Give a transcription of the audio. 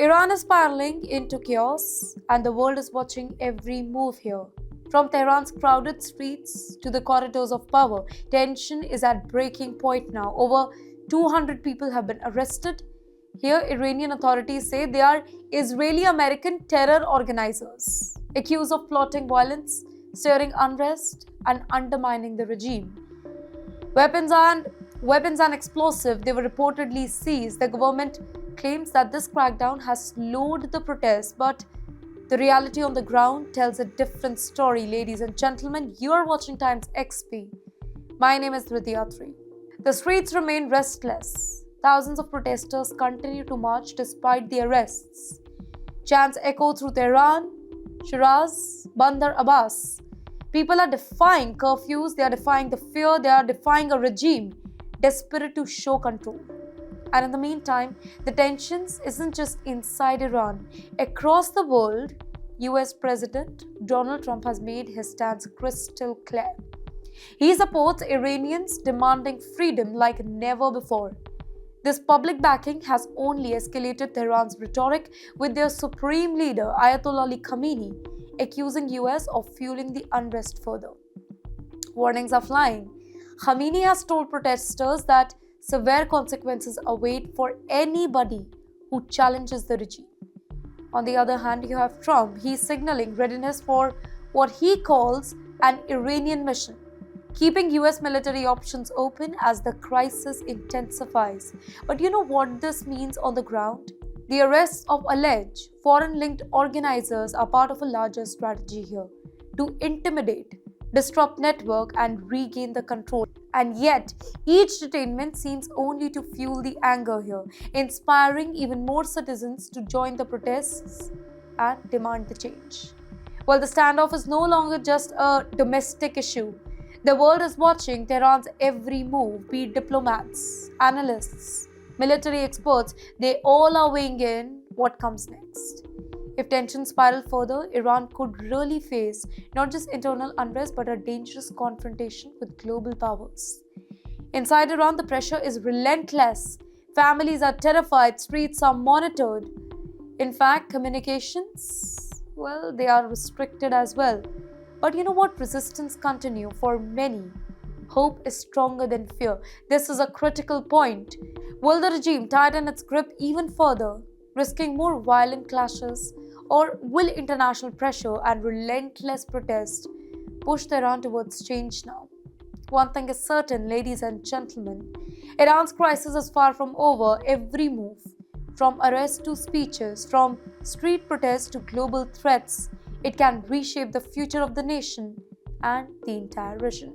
Iran is spiraling into chaos, and the world is watching every move here. From Tehran's crowded streets to the corridors of power, tension is at breaking point now. Over 200 people have been arrested. Here, Iranian authorities say they are Israeli-American terror organizers, accused of plotting violence, stirring unrest, and undermining the regime. Weapons and explosives they were reportedly seized. The government claims that this crackdown has slowed the protests, but the reality on the ground tells a different story. Ladies and gentlemen, you are watching Times XP. My name is Rityatri. The streets remain restless. Thousands of protesters continue to march despite the arrests. Chants echo through Tehran, Shiraz, Bandar Abbas. People are defying curfews, they are defying the fear, they are defying a regime desperate to show control. And in the meantime, the tensions isn't just inside Iran. Across the world, US President Donald Trump has made his stance crystal clear. He supports Iranians demanding freedom like never before. This public backing has only escalated Tehran's rhetoric, with their supreme leader Ayatollah Ali Khamenei accusing US of fueling the unrest further. Warnings are flying. Khamenei has told protesters that severe consequences await for anybody who challenges the regime. On the other hand, you have Trump. He's signaling readiness for what he calls an Iranian mission, keeping US military options open as the crisis intensifies. But you know what this means on the ground? The arrests of alleged foreign-linked organizers are part of a larger strategy here to intimidate, disrupt network and regain the control. And yet, each detainment seems only to fuel the anger here, inspiring even more citizens to join the protests and demand the change. Well, the standoff is no longer just a domestic issue. The world is watching Tehran's every move, be it diplomats, analysts, military experts, they all are weighing in what comes next. If tensions spiral further, Iran could really face not just internal unrest but a dangerous confrontation with global powers. Inside Iran, the pressure is relentless. Families are terrified, streets are monitored. In fact, communications, well, they are restricted as well. But you know what? Resistance continues for many. Hope is stronger than fear. This is a critical point. Will the regime tighten its grip even further, risking more violent clashes? Or will international pressure and relentless protest push Tehran towards change now? One thing is certain, ladies and gentlemen, Iran's crisis is far from over. Every move, from arrests to speeches, from street protests to global threats, it can reshape the future of the nation and the entire region.